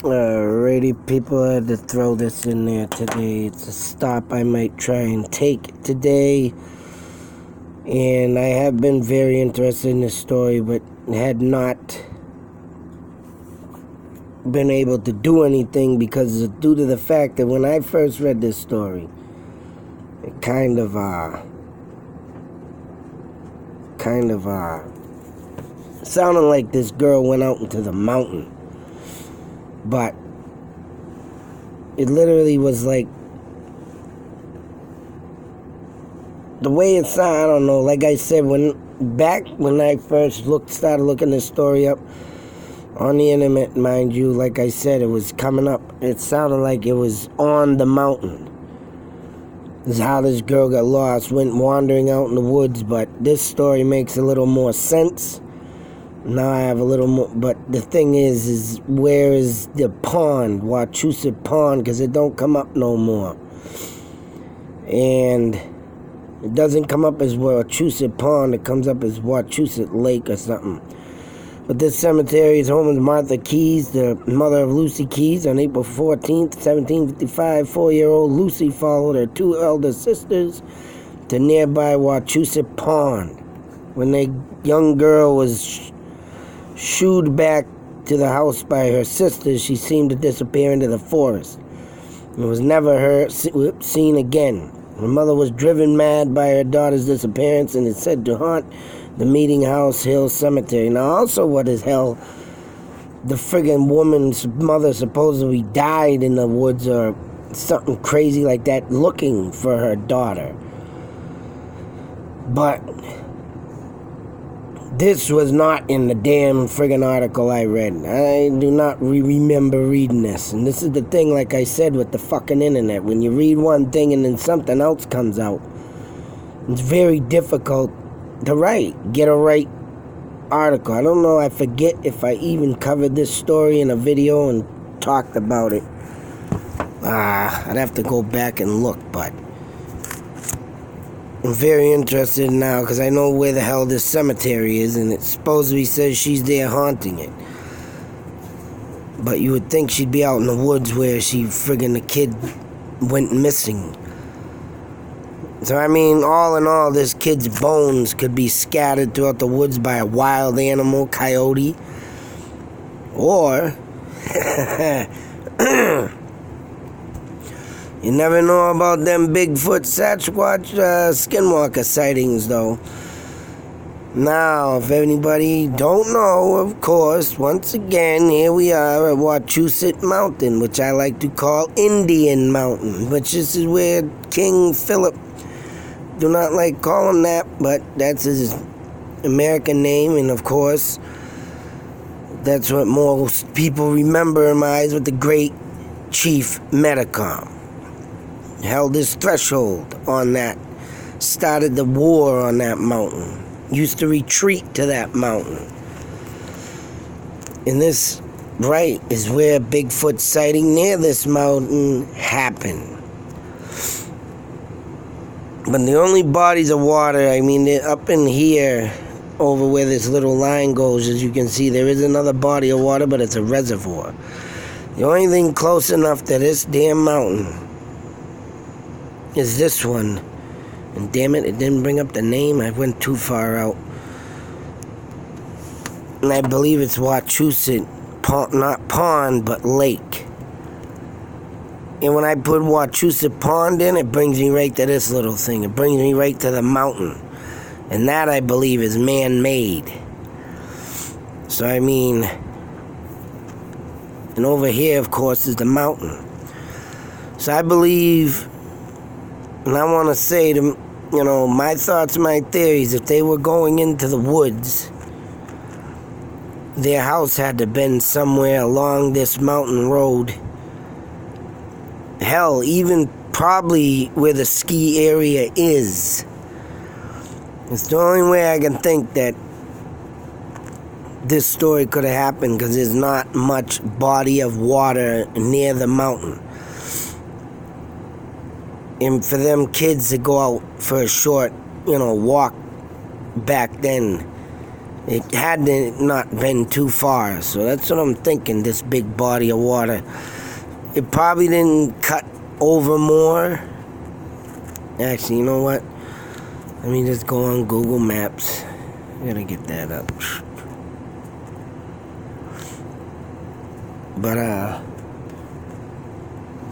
Alrighty, people, I had to throw this in there today. It's a stop I might try and take today. And I have been very interested in this story, but had not been able to do anything because due to the fact that when I first read this story, it kind of sounded like this girl went out into the mountain. But it literally was like, the way it sounded, I don't know, like I said, when I first started looking this story up on the internet, mind you, like I said, it was coming up, it sounded like it was on the mountain. This is how this girl got lost, went wandering out in the woods, but this story makes a little more sense. Now I have a little more, but the thing is where is the pond, Wachusett Pond, because it don't come up no more. And it doesn't come up as Wachusett Pond, it comes up as Wachusett Lake or something. But this cemetery is home to Martha Keyes, the mother of Lucy Keyes. On April 14th, 1755, 4-year-old Lucy followed her two elder sisters to nearby Wachusett Pond. When the young girl was shooed back to the house by her sisters, she seemed to disappear into the forest and was never seen again. Her mother was driven mad by her daughter's disappearance and is said to haunt the Meeting House Hill Cemetery. Now, also, what is hell? The friggin' woman's mother supposedly died in the woods or something crazy like that, looking for her daughter. But this was not in the damn friggin' article I read. I do not remember reading this. And this is the thing, like I said, with the fucking internet. When you read one thing and then something else comes out, it's very difficult to get a right article. I don't know, I forget if I even covered this story in a video and talked about it. I'd have to go back and look, but I'm very interested now because I know where the hell this cemetery is, and it supposedly says she's there haunting it. But you would think she'd be out in the woods where the kid went missing. So, I mean, all in all, this kid's bones could be scattered throughout the woods by a wild animal, coyote, or you never know about them Bigfoot, Sasquatch, Skinwalker sightings, though. Now, if anybody don't know, of course, once again, here we are at Wachusett Mountain, which I like to call Indian Mountain, which this is where King Philip, do not like call him that, but that's his American name, and of course, that's what most people remember in my eyes with the great Chief Metacom. Held his threshold on that, started the war on that mountain, used to retreat to that mountain. And this, is where Bigfoot sighting near this mountain happened. But the only bodies of water, I mean, they're up in here, over where this little line goes, as you can see, there is another body of water, but it's a reservoir. The only thing close enough to this damn mountain is this one. And damn it, it didn't bring up the name. I went too far out. And I believe it's Wachusett, not pond, but lake. And when I put Wachusett Pond in, it brings me right to this little thing. It brings me right to the mountain. And that, I believe, is man-made. So, I mean, and over here, of course, is the mountain. So I believe, and I want to say to, my thoughts, my theories, if they were going into the woods, their house had to have been somewhere along this mountain road. Hell, even probably where the ski area is. It's the only way I can think that this story could have happened, because there's not much body of water near the mountain. And for them kids to go out for a short, walk back then, It had to not been too far, so that's what I'm thinking, this big body of water. It probably didn't cut over more. Actually, you know what? Let me just go on Google Maps. I gotta get that up. But,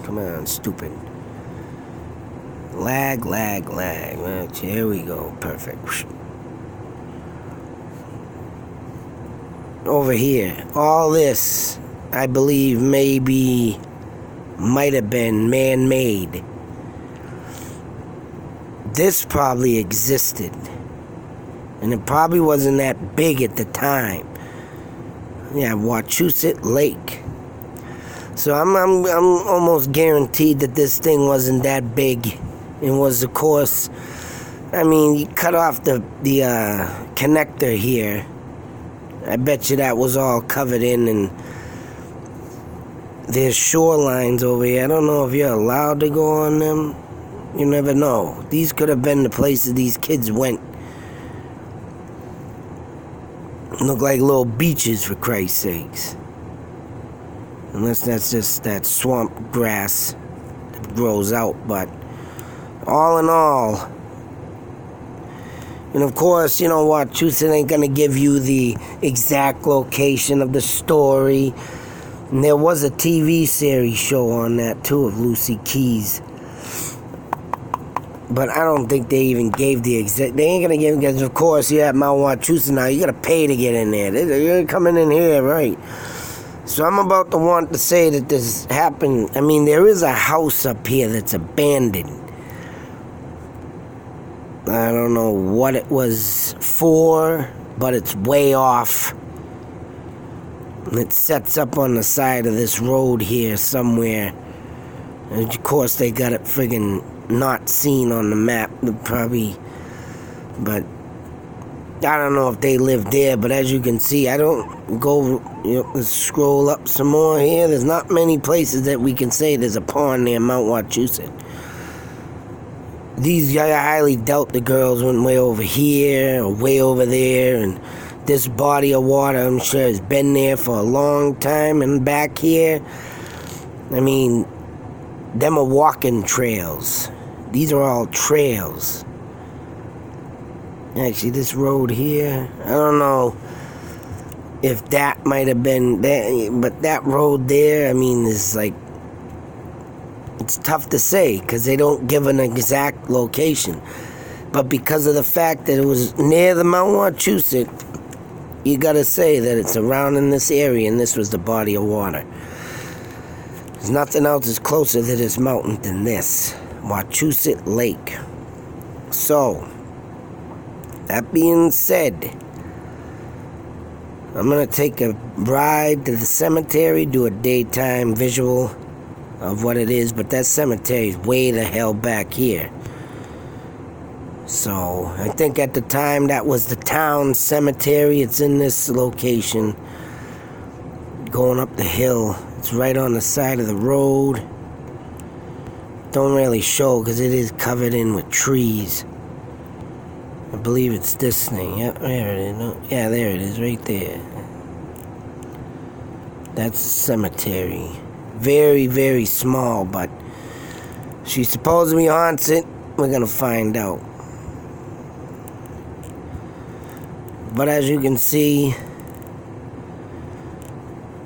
come on, stupid. Lag. Well, here we go. Perfect. Over here. All this, I believe, might have been man-made. This probably existed. And it probably wasn't that big at the time. Yeah, Wachusett Lake. So I'm almost guaranteed that this thing wasn't that big. It was, of course, I mean, you cut off the connector here. I bet you that was all covered in, and there's shorelines over here. I don't know if you're allowed to go on them. You never know. These could have been the places these kids went. Look like little beaches, for Christ's sakes. Unless that's just that swamp grass that grows out. But all in all, and of course, you know what, Wachusett ain't gonna give you the exact location of the story. And there was a TV series show on that too of Lucy Keys. But I don't think they even gave the exact. They ain't gonna give, because of course you have Mount Wachusett now. You gotta pay to get in there. You're coming in here, right? So I'm about to want to say that this happened. I mean, there is a house up here that's abandoned. I don't know what it was for, but it's way off. It sets up on the side of this road here somewhere. And of course they got it friggin' not seen on the map, probably. But I don't know if they live there, but as you can see, I don't go, let's scroll up some more here. There's not many places that we can say there's a pond near Mount Wachusett. These, I highly doubt the girls went way over here or way over there, and this body of water, I'm sure, has been there for a long time. And back here, I mean, them are walking trails. These are all trails. Actually, this road here, I don't know if that might have been that, but that road there, I mean, is like, it's tough to say because they don't give an exact location. But because of the fact that it was near the Mount Wachusett, you gotta say that it's around in this area, and this was the body of water. There's nothing else is closer to this mountain than this, Wachusett Lake. So, that being said, I'm gonna take a ride to the cemetery, do a daytime visual of what it is, but that cemetery is way the hell back here. So, I think at the time that was the town cemetery. It's in this location, going up the hill. It's right on the side of the road. Don't really show because it is covered in with trees. I believe it's this thing. Yep, there it is. No, yeah, there it is, right there. That's the cemetery. Very, very small, but she supposedly haunts it. We're gonna find out. But as you can see,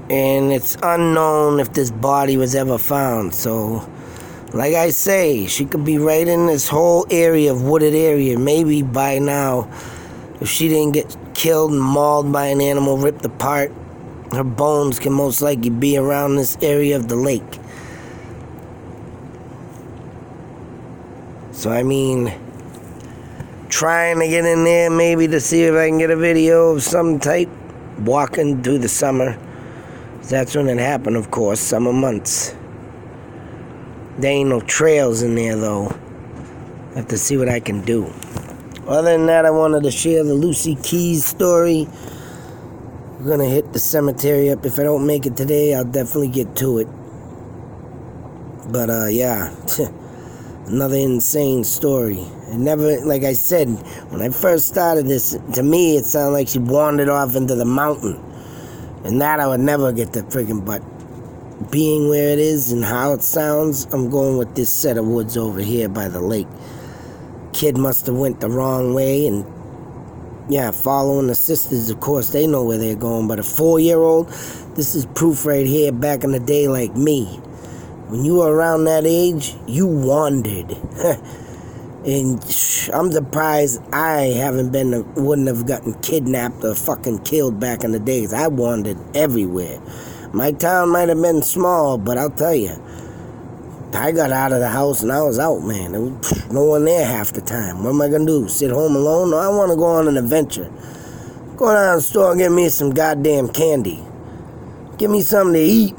and it's unknown if this body was ever found. So, like I say, she could be right in this whole area of wooded area. Maybe by now, if she didn't get killed and mauled by an animal, ripped apart, her bones can most likely be around this area of the lake. So, I mean, trying to get in there maybe to see if I can get a video of some type walking through the summer. That's when it happened, of course, summer months. There ain't no trails in there, though. I have to see what I can do. Other than that, I wanted to share the Lucy Keys story. We're gonna hit the cemetery up. If I don't make it today, I'll definitely get to it. But, yeah. Another insane story. It never, like I said, when I first started this, to me it sounded like she wandered off into the mountain. And that I would never get the friggin', but being where it is and how it sounds, I'm going with this set of woods over here by the lake. Kid must have went the wrong way, and yeah, following the sisters, of course, they know where they're going, but a 4-year-old, this is proof right here. Back in the day, like me, when you were around that age, you wandered. And I'm surprised I wouldn't have gotten kidnapped or fucking killed back in the days. I wandered everywhere. My town might have been small, but I'll tell you, I got out of the house and I was out, man. There was no one there half the time. What am I going to do, sit home alone? No, I want to go on an adventure. Go down to the store and get me some goddamn candy. Give me something to eat.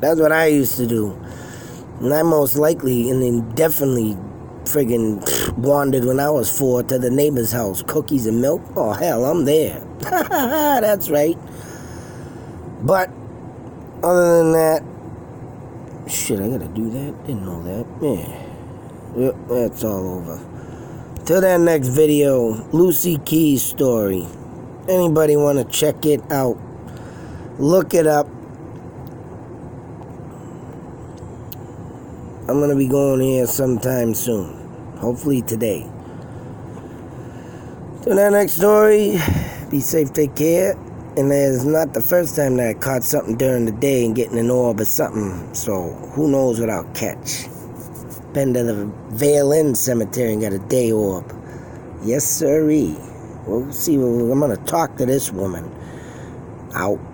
That's what I used to do. And I most likely and then definitely friggin' wandered when I was 4 to the neighbor's house. Cookies and milk? Oh, hell, I'm there. That's right. But other than that, shit, I gotta do that? Didn't know that. Yeah. Yep, that's all over. Till that next video, Lucy Keys story. Anybody want to check it out? Look it up. I'm gonna be going here sometime soon. Hopefully today. Till that next story, be safe, take care. And it's not the first time that I caught something during the day and getting an orb or something, so who knows what I'll catch. Been to the Vale Inn Cemetery and got a day orb. Yes, sirree. We'll see. I'm going to talk to this woman. Out.